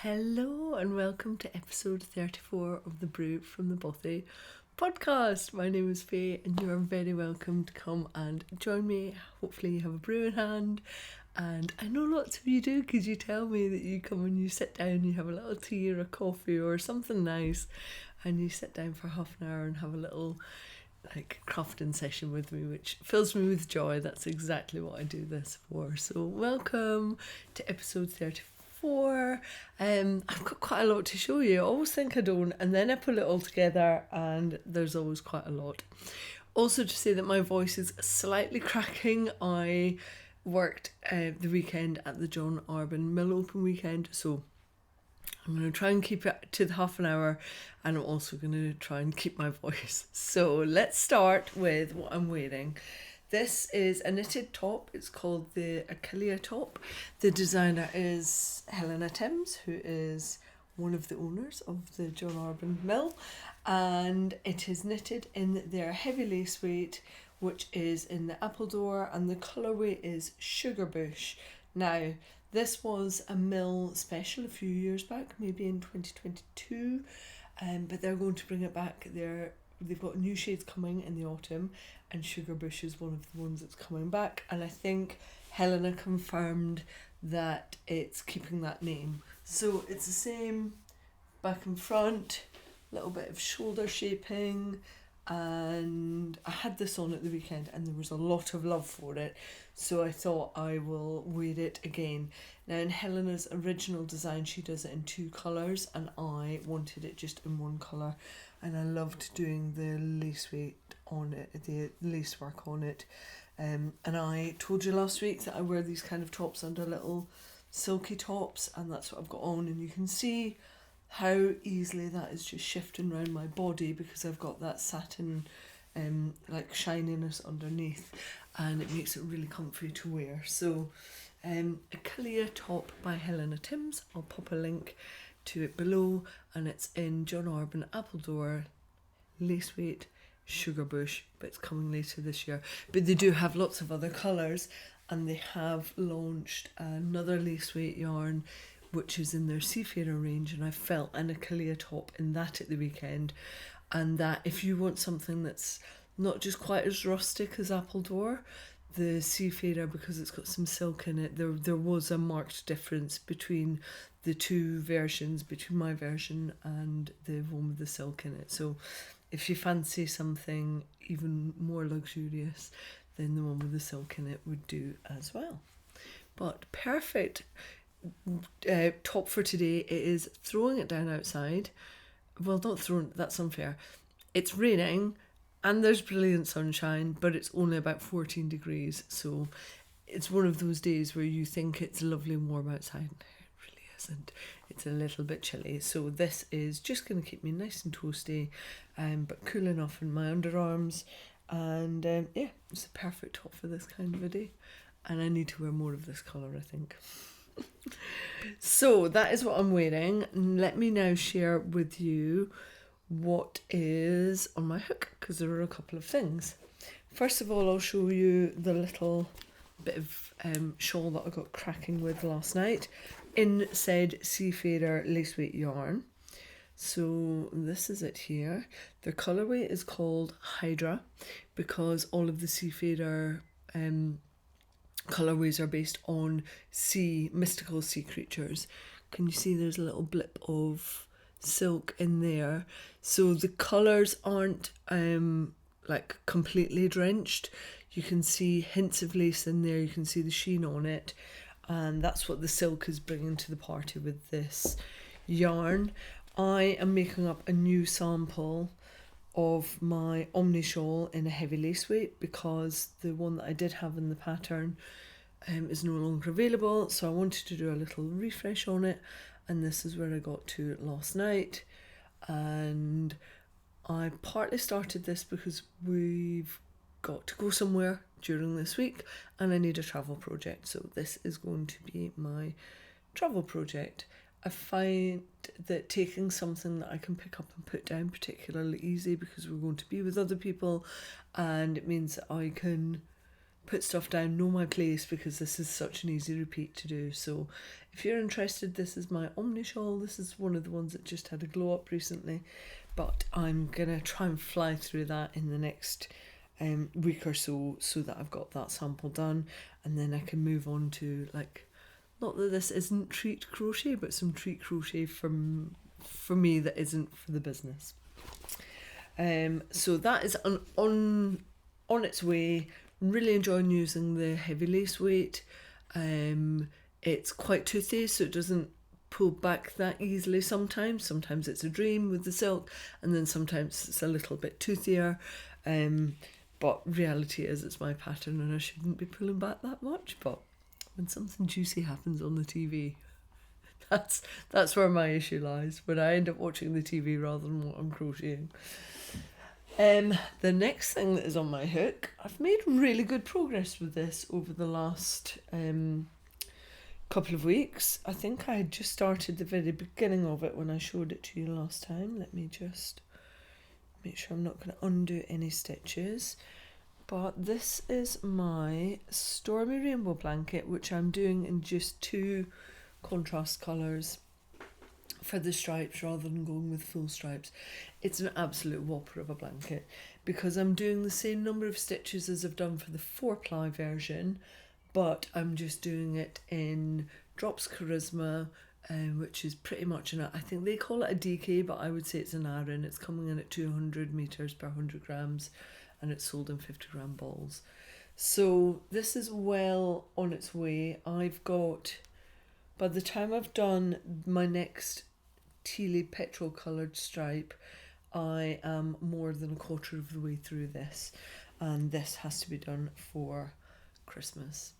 Hello and welcome to episode 34 of the Brew from the Bothy podcast. My name is Fay and you are very welcome to come and join me. Hopefully you have a brew in hand, and I know lots of you do because you tell me that you come and you sit down, you have a little tea or a coffee or something nice, and you sit down for half an hour and have a little crafting session with me, which fills me with joy. That's exactly what I do this for. So welcome to episode 34. I've got quite a lot to show you. I always think I don't, and then I pull it all together and there's always quite a lot. Also to say that my voice is slightly cracking. I worked the weekend at the John Arbon Mill Open weekend, so I'm going to try and keep it to the half an hour, and I'm also going to try and keep my voice. So let's start with what I'm wearing. This is a knitted top. It's called the Achillea top. The designer is Helena Timms, who is one of the owners of the John Arbon Mill, and it is knitted in their heavy lace weight, which is in the Appledore, and the colourway is Sugar Bush. Now, this was a mill special a few years back, maybe in 2022, but they're going to bring it back. They've got new shades coming in the autumn, and Sugar Bush is one of the ones that's coming back, and I think Helena confirmed that it's keeping that name. So it's the same back and front, little bit of shoulder shaping, and I had this on at the weekend and there was a lot of love for it, so I thought I will wear it again. Now, in Helena's original design she does it in two colours, and I wanted it just in one colour, and I loved doing the lace weight on it, the lace work on it, and I told you last week that I wear these kind of tops under little silky tops, and that's what I've got on, and you can see how easily that is just shifting around my body because I've got that satin shininess underneath, and it makes it really comfy to wear. So Achillea top by Helena Timms. I'll pop a link to it below, and it's in John Arbon Appledore lace weight Sugar Bush, but it's coming later this year. But they do have lots of other colours, and they have launched another lace weight yarn which is in their Seafarer range, and I felt an Achillea top in that at the weekend. And that if you want something that's not just quite as rustic as Appledore, the Seafarer, because it's got some silk in it, there was a marked difference between the two versions, between my version and the one with the silk in it. So if you fancy something even more luxurious, then the one with the silk in it would do as well. But perfect top for today. It is throwing it down outside. Well, not throwing, that's unfair. It's raining and there's brilliant sunshine, but it's only about 14 degrees, so it's one of those days where you think it's lovely and warm outside. It really isn't. It's a little bit chilly, so this is just going to keep me nice and toasty, but cool enough in my underarms, and yeah, it's a perfect top for this kind of a day, and I need to wear more of this colour, I think. So that is what I'm wearing. Let me now share with you what is on my hook, because there are a couple of things. First of all, I'll show you the little bit of shawl that I got cracking with last night in said Seafarer lace weight yarn. So this is it here. The colourway is called Hydra because all of the Seafarer colourways are based on mystical sea creatures. Can you see there's a little blip of silk in there? So the colours aren't completely drenched. You can see hints of lace in there, you can see the sheen on it, and that's what the silk is bringing to the party with this yarn. I am making up a new sample of my Omni shawl in a heavy lace weight because the one that I did have in the pattern is no longer available, so I wanted to do a little refresh on it, and this is where I got to last night. And I partly started this because we've got to go somewhere during this week and I need a travel project, so this is going to be my travel project. I find that taking something that I can pick up and put down particularly easy because we're going to be with other people, and it means that I can put stuff down, know my place, because this is such an easy repeat to do. So if you're interested, this is my Omni shawl. This is one of the ones that just had a glow up recently, but I'm gonna try and fly through that in the next week or so that I've got that sample done, and then I can move on to, like, not that this isn't treat crochet, but some treat crochet for me that isn't for the business. So that is on its way. Really enjoying using the heavy lace weight. It's quite toothy, so it doesn't pull back that easily sometimes. Sometimes it's a dream with the silk, and then sometimes it's a little bit toothier. But reality is it's my pattern and I shouldn't be pulling back that much. But when something juicy happens on the TV, that's where my issue lies, when I end up watching the TV rather than what I'm crocheting. The next thing that is on my hook, I've made really good progress with this over the last couple of weeks. I think I had just started the very beginning of it when I showed it to you last time. Let me just make sure I'm not going to undo any stitches. But this is my Stormy rainbow blanket, which I'm doing in just 2 contrast colours for the stripes rather than going with full stripes. It's an absolute whopper of a blanket because I'm doing the same number of stitches as I've done for the 4-ply version, but I'm just doing it in Drops Karisma, which is pretty much I think they call it a DK, but I would say it's an Arbon. It's coming in at 200 meters per 100 grams, and it's sold in 50-gram balls. So this is well on its way. I've got, by the time I've done my next tealy petrol coloured stripe, I am more than a quarter of the way through this, and this has to be done for Christmas.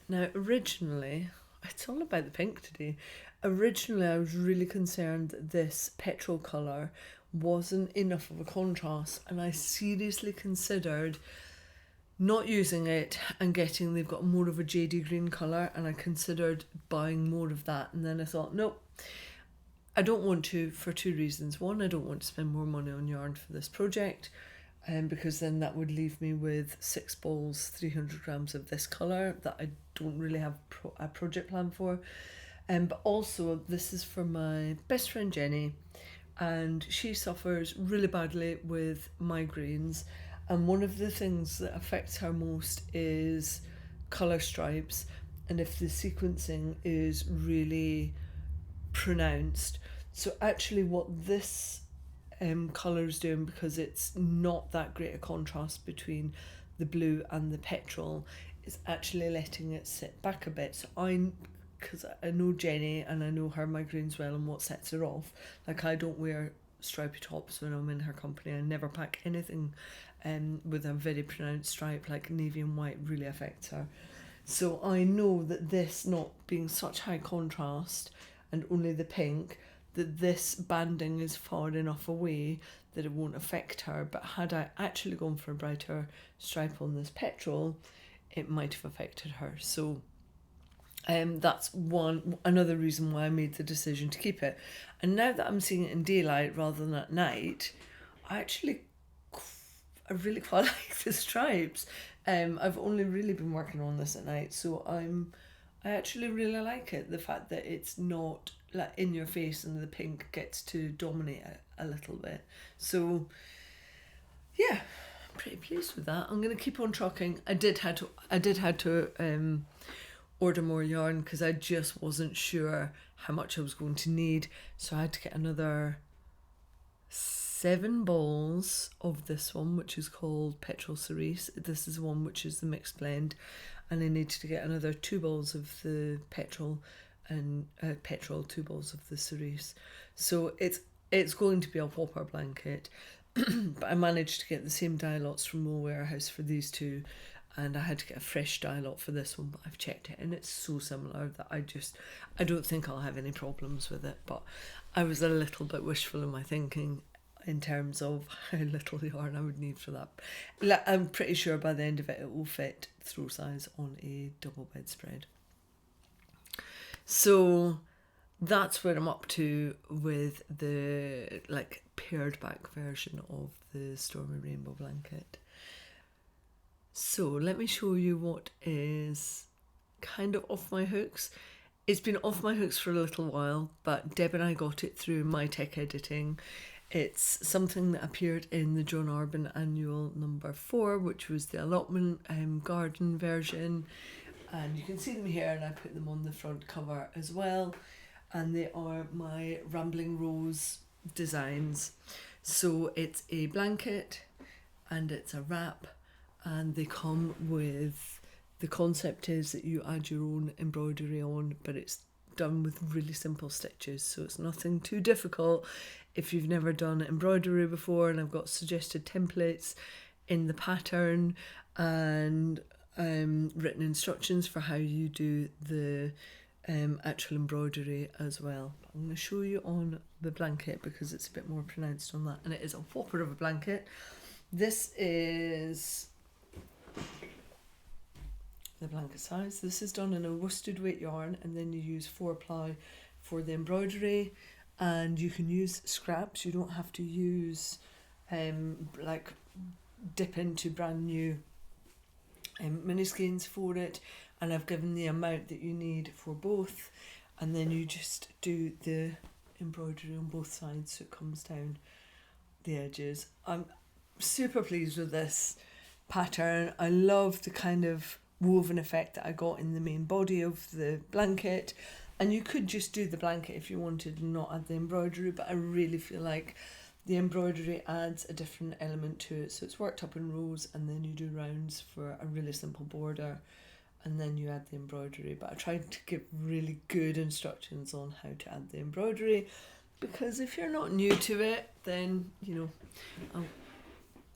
Now originally, it's all about the pink today. Originally I was really concerned that this petrol colour wasn't enough of a contrast, and I seriously considered not using it and they've got more of a jadey green colour, and I considered buying more of that, and then I thought, nope, I don't want to, for 2 reasons. One, I don't want to spend more money on yarn for this project, because then that would leave me with 6 balls, 300 grams of this colour that I don't really have a project plan for. But also, this is for my best friend Jenny, and she suffers really badly with migraines, and one of the things that affects her most is colour stripes, and if the sequencing is really pronounced. So actually what this colour is doing, because it's not that great a contrast between the blue and the petrol, is actually letting it sit back a bit. So because I know Jenny and I know her migraines well and what sets her off, like I don't wear stripy tops when I'm in her company. I never pack anything with a very pronounced stripe, like navy and white really affects her. So I know that this not being such high contrast and only the pink, that this banding is far enough away that it won't affect her. But had I actually gone for a brighter stripe on this petrol, it might have affected her. So that's another reason why I made the decision to keep it. And now that I'm seeing it in daylight rather than at night, I really quite like the stripes. I've only really been working on this at night, so I actually really like it. The fact that it's not like in your face and the pink gets to dominate a little bit. So yeah, I'm pretty pleased with that. I'm gonna keep on trucking. I did have to order more yarn because I just wasn't sure how much I was going to need. So I had to get another 7 balls of this one, which is called Petrol Cerice. This is one which is the mixed blend, and I needed to get another 2 balls of the petrol and 2 balls of the cerise. So it's going to be a whopper blanket. But I managed to get the same dye lots from Wool Warehouse for these 2, and I had to get a fresh dye lot for this one, but I've checked it and it's so similar that I don't think I'll have any problems with it. But I was a little bit wishful in my thinking in terms of how little yarn I would need for that. I'm pretty sure by the end of it, it will fit throw size on a double bedspread. So that's where I'm up to with the pared back version of the Stormy Rainbow blanket. So let me show you what is kind of off my hooks. It's been off my hooks for a little while, but Deb and I got it through My Tech Editing. It's something that appeared in the John Arbon Annual number 4, which was the allotment garden version. And you can see them here, and I put them on the front cover as well. And they are my Rambling Rose designs. So it's a blanket and it's a wrap, and they come with, the concept is that you add your own embroidery on, but it's done with really simple stitches, so it's nothing too difficult if you've never done embroidery before. And I've got suggested templates in the pattern and written instructions for how you do the actual embroidery as well. I'm going to show you on the blanket because it's a bit more pronounced on that, and it is a whopper of a blanket. This is the blanket size. This is done in a worsted weight yarn, and then you use 4-ply for the embroidery, and you can use scraps. You don't have to use like dip into brand new mini skeins for it. And I've given the amount that you need for both, and then you just do the embroidery on both sides so it comes down the edges. I'm super pleased with this pattern. I love the kind of woven effect that I got in the main body of the blanket, and you could just do the blanket if you wanted and not add the embroidery, but I really feel like the embroidery adds a different element to it. So it's worked up in rows, and then you do rounds for a really simple border, and then you add the embroidery. But I tried to give really good instructions on how to add the embroidery, because if you're not new to it, then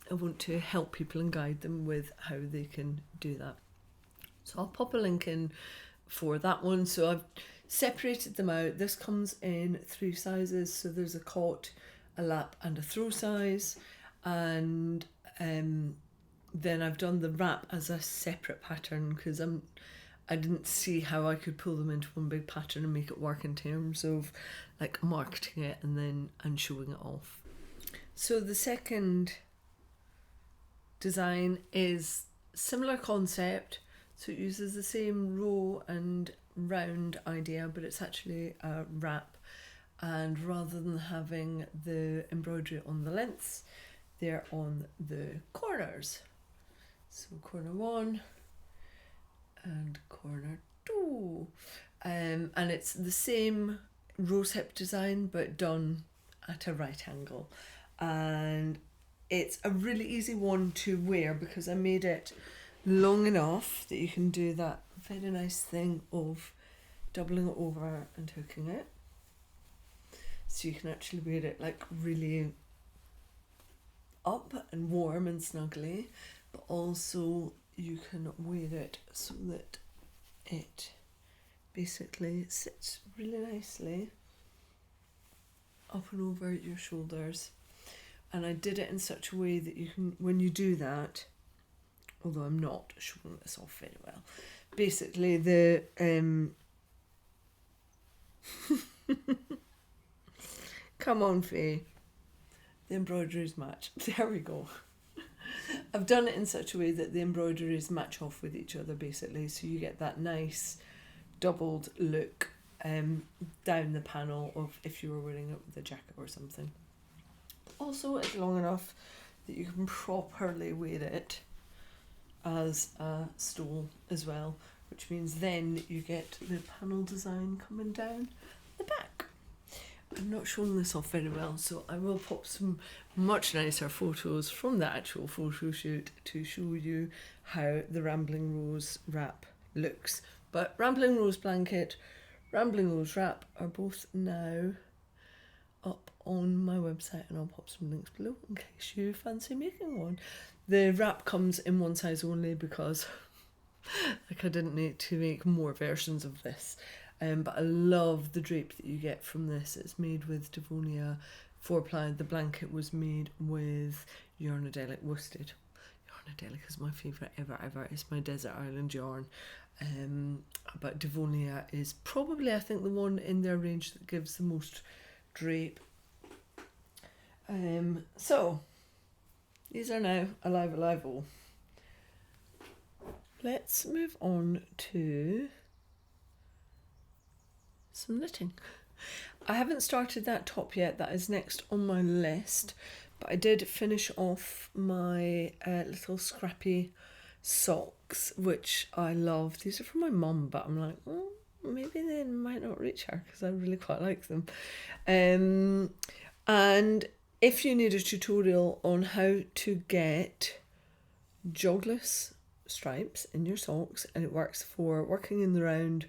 I want to help people and guide them with how they can do that. So I'll pop a link in for that one. So I've separated them out. This comes in 3 sizes. So there's a cot, a lap and a throw size. And then I've done the wrap as a separate pattern because I didn't see how I could pull them into one big pattern and make it work in terms of like marketing it and showing it off. So the second design is similar concept, so it uses the same row and round idea, but it's actually a wrap, and rather than having the embroidery on the lengths, they're on the corners. So corner 1 and corner 2, and it's the same rose hip design but done at a right angle, and it's a really easy one to wear because I made it long enough that you can do that very nice thing of doubling it over and hooking it, so you can actually wear it like really up and warm and snuggly, but also you can wear it so that it basically sits really nicely up and over your shoulders. And I did it in such a way that you can, when you do that, although I'm not showing this off very well, basically the come on Faye, the embroideries match. There we go. I've done it in such a way that the embroideries match off with each other basically, so you get that nice doubled look down the panel of if you were wearing it with a jacket or something. Also, it's long enough that you can properly wear it as a stole as well, which means then you get the panel design coming down the back. I'm not showing this off very well, so I will pop some much nicer photos from the actual photo shoot to show you how the Rambling Rose wrap looks. But Rambling Rose blanket, Rambling Rose wrap are both now up on my website, and I'll pop some links below in case you fancy making one. The wrap comes in one size only because like I didn't need to make more versions of this, but I love the drape that you get from this. It's made with Devonia 4-ply. The blanket was made with Yarnadelic worsted. Yarnadelic is my favourite ever. It's my desert island yarn, but Devonia is probably, I think, the one in their range that gives the most drape. So these are now alive all. let's move on to some knitting. I haven't started that top yet, that is next on my list, but I did finish off my little scrappy socks, which I love. These are from my mum, but I'm like, oh, maybe they might not reach her because I really quite like them. And if you need a tutorial on how to get jogless stripes in your socks, and it works for working in the round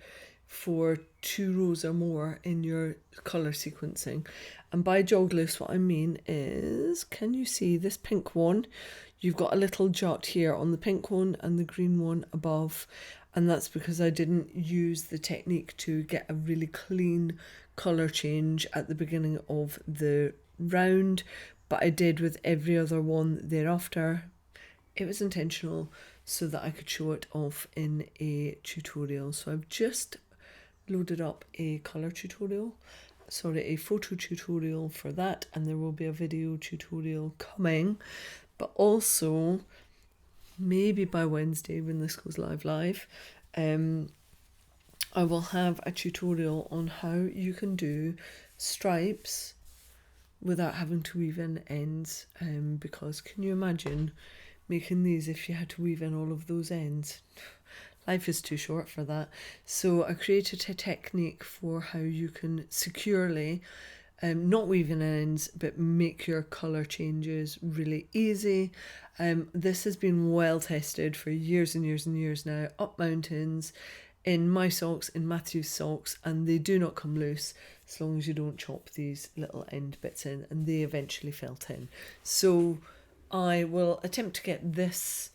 for 2 rows or more in your colour sequencing. And by jogless, what I mean is, can you see this pink one? You've got a little jot here on the pink one and the green one above, and that's because I didn't use the technique to get a really clean colour change at the beginning of the round, but I did with every other one thereafter. It was intentional so that I could show it off in a tutorial. So I've just loaded up a colour tutorial, a photo tutorial for that, and there will be a video tutorial coming, but also maybe by Wednesday when this goes live, I will have a tutorial on how you can do stripes without having to weave in ends, because can you imagine making these if you had to weave in all of those ends? Life is too short for that. So I created a technique for how you can securely, not weave in ends, but make your colour changes really easy. This has been well tested for years and years and years now, up mountains, in my socks, in Matthew's socks, and they do not come loose as long as you don't chop these little end bits in, and they eventually felt in. So I will attempt to get this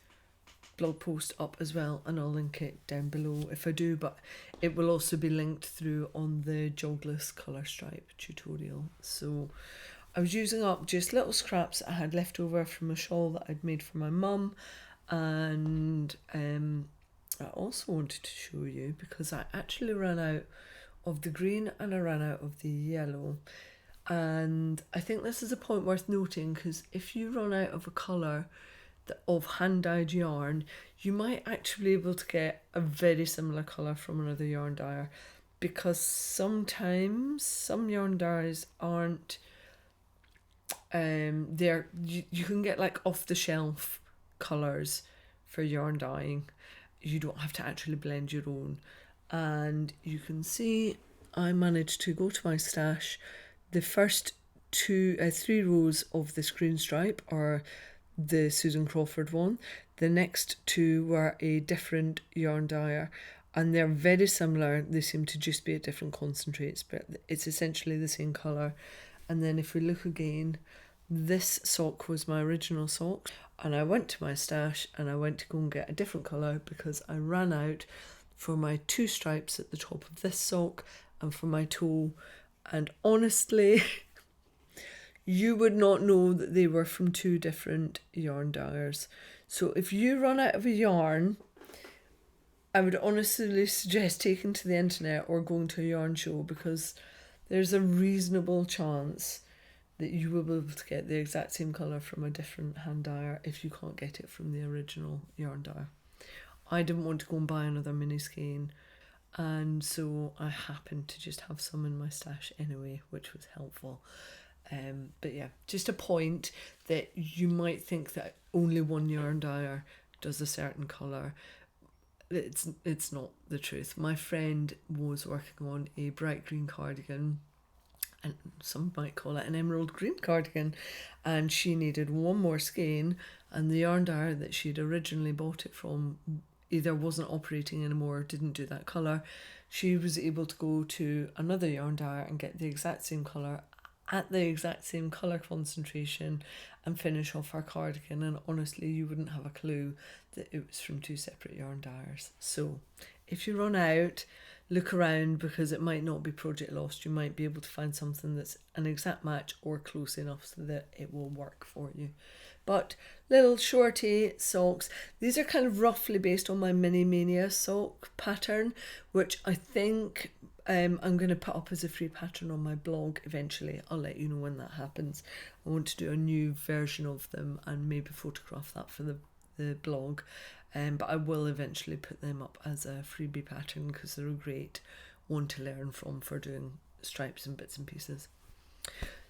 blog post up as well, and I'll link it down below if I do, but it will also be linked through on the jogless colour stripe tutorial. So I was using up just little scraps I had left over from a shawl that I'd made for my mum, and I also wanted to show you, because I actually ran out of the green and I ran out of the yellow, and I think this is a point worth noting, because if you run out of a colour of hand-dyed yarn, you might actually be able to get a very similar colour from another yarn dyer, because sometimes some yarn dyers aren't you can get like off-the-shelf colours for yarn dyeing. You don't have to actually blend your own, and you can see I managed to go to my stash. The first 3 rows of the screen stripe are the Susan Crawford one. The next 2 were a different yarn dyer, and they're very similar. They seem to just be at different concentrates, but it's essentially the same colour. And then if we look again, this sock was my original sock, and I went to my stash and I went to go and get a different colour because I ran out for my 2 stripes at the top of this sock and for my toe. And honestly, you would not know that they were from 2 different yarn dyers. So if you run out of a yarn, I would honestly suggest taking to the internet or going to a yarn show, because there's a reasonable chance that you will be able to get the exact same colour from a different hand dyer if you can't get it from the original yarn dyer. I didn't want to go and buy another mini skein, and so I happened to just have some in my stash anyway, which was helpful. But yeah, just a point that you might think that only one yarn dyer does a certain colour. It's not the truth. My friend was working on a bright green cardigan, and some might call it an emerald green cardigan, and she needed one more skein, and the yarn dyer that she'd originally bought it from either wasn't operating anymore or didn't do that colour. She was able to go to another yarn dyer and get the exact same colour at the exact same colour concentration and finish off her cardigan, and honestly you wouldn't have a clue that it was from 2 separate yarn dyers. So if you run out, look around, because it might not be project lost. You might be able to find something that's an exact match or close enough so that it will work for you. But little shorty socks, these are kind of roughly based on my Mini Mania sock pattern, which I think I'm going to put up as a free pattern on my blog eventually. I'll let you know when that happens. I want to do a new version of them and maybe photograph that for the blog. but I will eventually put them up as a freebie pattern because they're a great one to learn from for doing stripes and bits and pieces.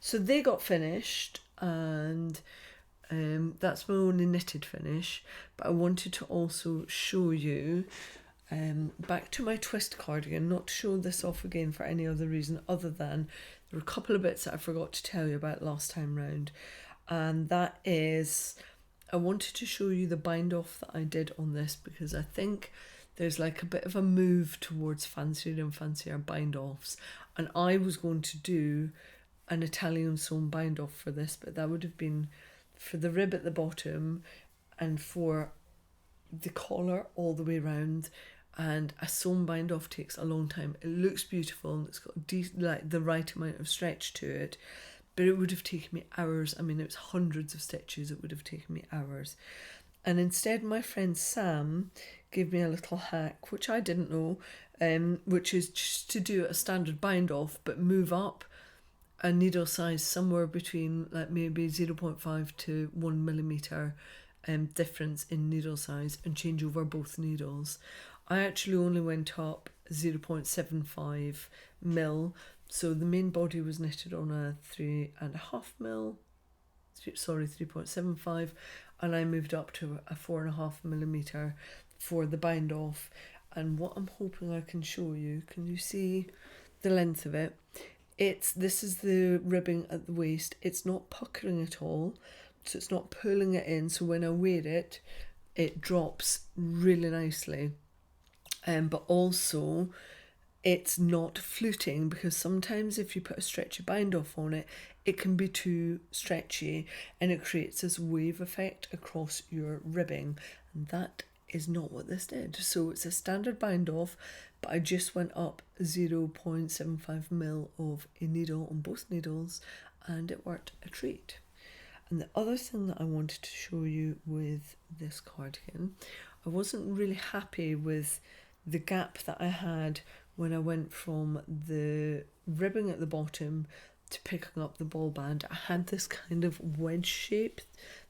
So they got finished, and that's my only knitted finish, but I wanted to also show you back to my twist cardigan, not to show this off again for any other reason other than there were a couple of bits that I forgot to tell you about last time round, and that is I wanted to show you the bind off that I did on this, because I think there's like a bit of a move towards fancier and fancier bind offs, and I was going to do an Italian sewn bind off for this, but that would have been for the rib at the bottom and for the collar all the way around, and a sewn bind off takes a long time. It looks beautiful and it's got like the right amount of stretch to it, but it would have taken me hours. I mean, it was hundreds of stitches. It would have taken me hours. And instead my friend Sam gave me a little hack, which I didn't know, which is just to do a standard bind off but move up a needle size somewhere between like maybe 0.5 to 1 millimeter difference in needle size and change over both needles. I actually only went up 0.75 mil, so the main body was knitted on a 3.75, and I moved up to a 4.5 millimeter for the bind off. And what I'm hoping I can show you, can you see the length of it? This is the ribbing at the waist. It's not puckering at all, so it's not pulling it in, so when I wear it, it drops really nicely. But also it's not fluting, because sometimes if you put a stretchy bind off on it, it can be too stretchy and it creates this wave effect across your ribbing, and that is not what this did. So it's a standard bind off, but I just went up 0.75 mil of a needle on both needles, and it worked a treat. And the other thing that I wanted to show you with this cardigan, I wasn't really happy with the gap that I had when I went from the ribbing at the bottom to picking up the ball band. I had this kind of wedge shape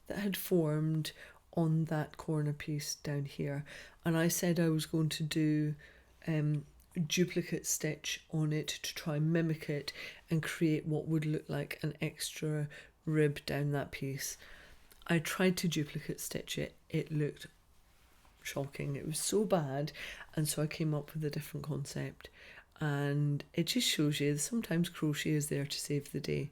that had formed on that corner piece down here, and I said I was going to do duplicate stitch on it to try and mimic it and create what would look like an extra rib down that piece. I tried to duplicate stitch it. It looked shocking. It was so bad, and so I came up with a different concept, and it just shows you sometimes crochet is there to save the day.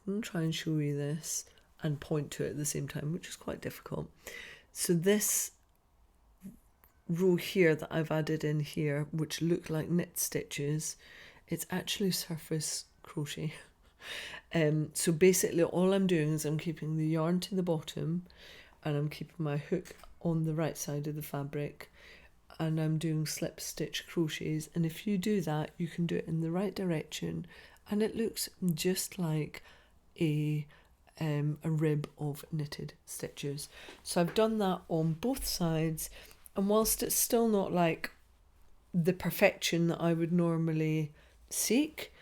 I'm going to try and show you this and point to it at the same time, which is quite difficult. So this row here that I've added in here, which look like knit stitches, it's actually surface crochet. So basically all I'm doing is I'm keeping the yarn to the bottom, and I'm keeping my hook on the right side of the fabric, and I'm doing slip stitch crochets. And if you do that, you can do it in the right direction, and it looks just like a rib of knitted stitches. So I've done that on both sides, and whilst it's still not like the perfection that I would normally seek,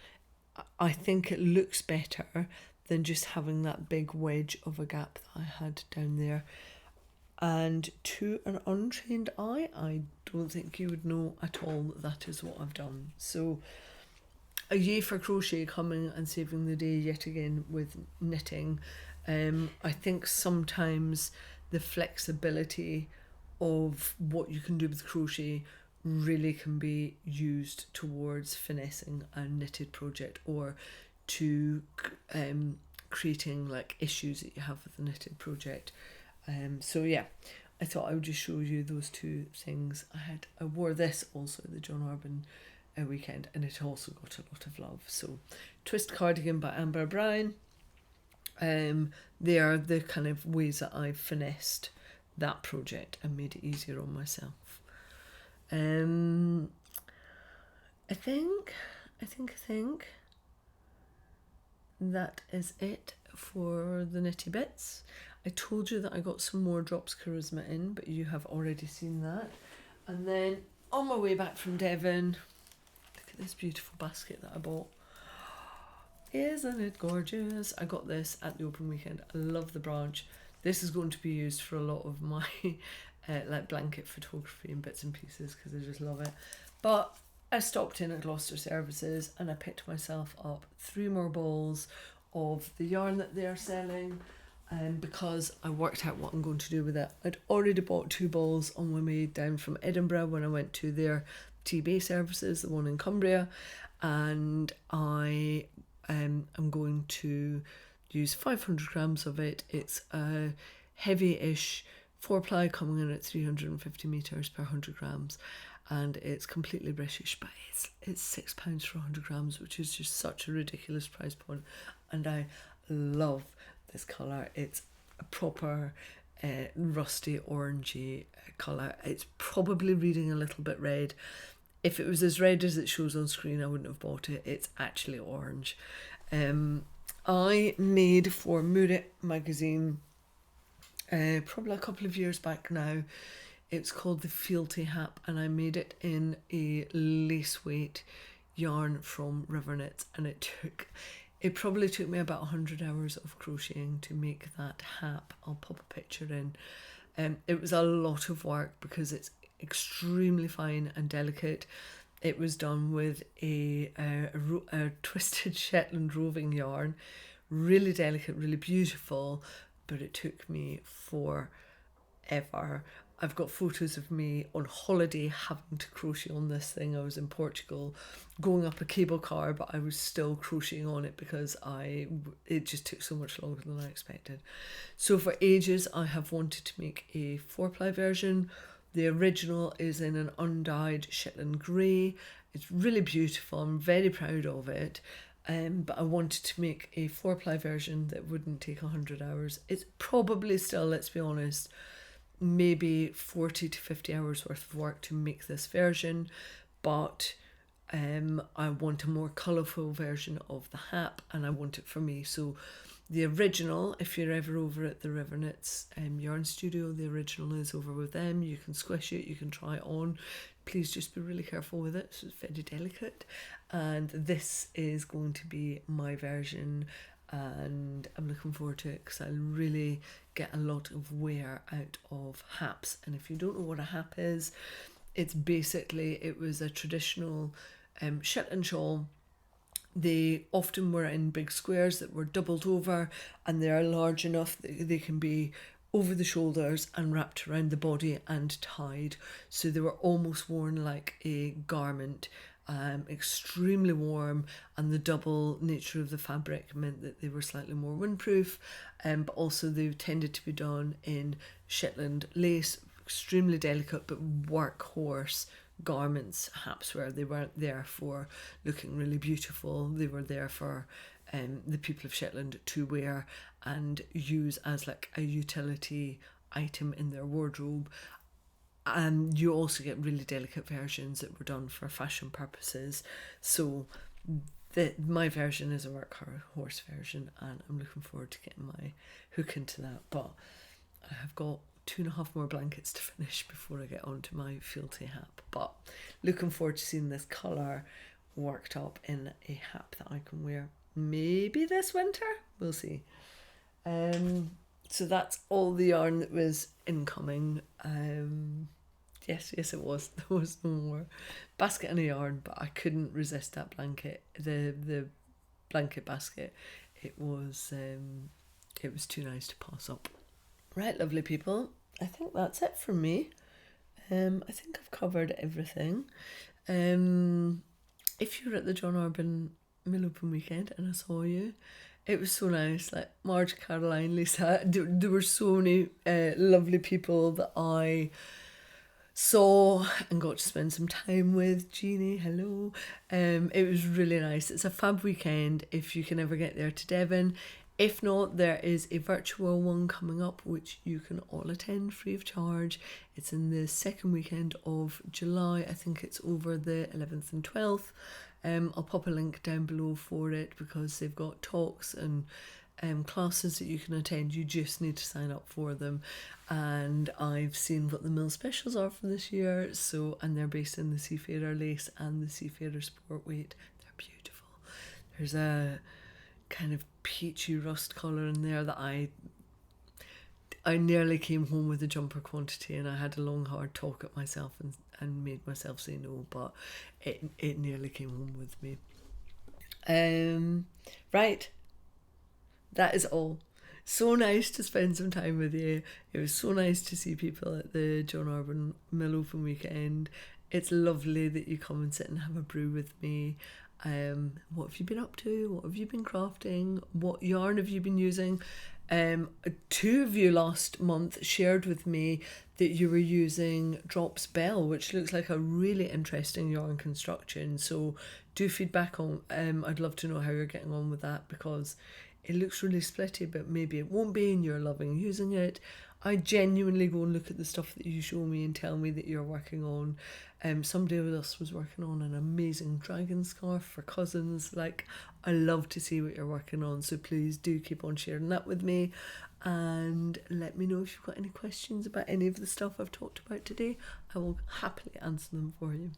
I think it looks better than just having that big wedge of a gap that I had down there. And to an untrained eye, I don't think you would know at all that is what I've done. So a yay for crochet coming and saving the day yet again with knitting. I think sometimes the flexibility of what you can do with crochet really can be used towards finessing a knitted project, or to creating like issues that you have with a knitted project. So yeah, I thought I would just show you those two things. I wore this also at the John Arbon weekend, and it also got a lot of love. So Twist Cardigan by Amber Brown. They are the kind of ways that I've finessed that project and made it easier on myself. I think that is it for the knitty bits. I told you that I got some more Drops Karisma in, but you have already seen that. And then on my way back from Devon, look at this beautiful basket that I bought. Isn't it gorgeous? I got this at the open weekend. I love the branch. This is going to be used for a lot of my like blanket photography and bits and pieces because I just love it. But I stopped in at Gloucester Services and I picked myself up 3 more balls of the yarn that they are selling, because I worked out what I'm going to do with it. I'd already bought 2 balls on my way down from Edinburgh when I went to their TB services, the one in Cumbria, and I am going to use 500 grams of it. It's a heavy-ish 4-ply coming in at 350 metres per 100 grams, and it's completely British, but it's £6 for 100 grams, which is just such a ridiculous price point, and I love this colour. It's a proper rusty orangey colour. It's probably reading a little bit red. If it was as red as it shows on screen, I wouldn't have bought it. It's actually orange. I made for Murit magazine probably a couple of years back now. It's called the Fealty Hap, and I made it in a lace weight yarn from River Knits, and it probably took me about 100 hours of crocheting to make that hap. I'll pop a picture in. It was a lot of work because it's extremely fine and delicate. It was done with a twisted Shetland roving yarn, really delicate, really beautiful, but it took me forever. I've got photos of me on holiday having to crochet on this thing. I was in Portugal going up a cable car, but I was still crocheting on it because it just took so much longer than I expected. So for ages I have wanted to make a 4-ply version. The original is in an undyed Shetland grey. It's really beautiful. I'm very proud of it. But I wanted to make a 4-ply version that wouldn't take 100 hours. It's probably still, let's be honest, maybe 40 to 50 hours worth of work to make this version, but I want a more colourful version of the hap, and I want it for me. So the original, if you're ever over at the River Knits yarn studio, the original is over with them. You can squish it, you can try it on. Please just be really careful with it, so it's very delicate. And this is going to be my version, and I'm looking forward to it because I really get a lot of wear out of haps. And if you don't know what a hap is, it's basically, it was a traditional Shetland shawl. They often were in big squares that were doubled over, and they are large enough that they can be over the shoulders and wrapped around the body and tied. So they were almost worn like a garment. Extremely warm, and the double nature of the fabric meant that they were slightly more windproof, but also they tended to be done in Shetland lace, extremely delicate but workhorse garments. Haps where they weren't there for looking really beautiful, they were there for the people of Shetland to wear and use as like a utility item in their wardrobe. And you also get really delicate versions that were done for fashion purposes. So my version is a workhorse version, and I'm looking forward to getting my hook into that. But I have got 2.5 more blankets to finish before I get on to my fealty hap. But looking forward to seeing this colour worked up in a hap that I can wear maybe this winter. We'll see. So that's all the yarn that was incoming. Yes, it was. There was no more basket and a yarn, but I couldn't resist that blanket. The blanket basket. It was too nice to pass up. Right, lovely people. I think that's it from me. I think I've covered everything. If you were at the John Arbon Mill Open weekend and I saw you, it was so nice. Like Marge, Caroline, Lisa, there were so many lovely people that I saw and got to spend some time with. Jeannie, hello. It was really nice. It's a fab weekend if you can ever get there to Devon. If not, there is a virtual one coming up which you can all attend free of charge. It's in the second weekend of July. I think it's over the 11th and 12th. I'll pop a link down below for it because they've got talks and classes that you can attend. You just need to sign up for them. And I've seen what the mill specials are for this year. And they're based in the Seafarer lace and the Seafarer sport weight. They're beautiful. There's a kind of peachy rust colour in there that I nearly came home with a jumper quantity, and I had a long hard talk at myself and made myself say no, but it nearly came home with me. Right, that is all. So nice to spend some time with you. It was so nice to see people at the John Arbon Mill Open weekend. It's lovely that you come and sit and have a brew with me. What have you been up to? What have you been crafting? What yarn have you been using? Two of you last month shared with me that you were using Drops Bell, which looks like a really interesting yarn construction. So do feedback on. I'd love to know how you're getting on with that, because it looks really splitty, but maybe it won't be and you're loving using it. I genuinely go and look at the stuff that you show me and tell me that you're working on. Somebody else was working on an amazing dragon scarf for cousins. Like, I love to see what you're working on, so please do keep on sharing that with me, and let me know if you've got any questions about any of the stuff I've talked about today. I will happily answer them for you.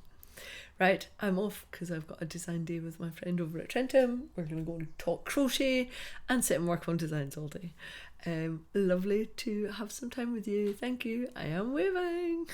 Right, I'm off because I've got a design day with my friend over at Trentham. We're going to go and talk crochet and sit and work on designs all day. Lovely to have some time with you. Thank you. I am waving.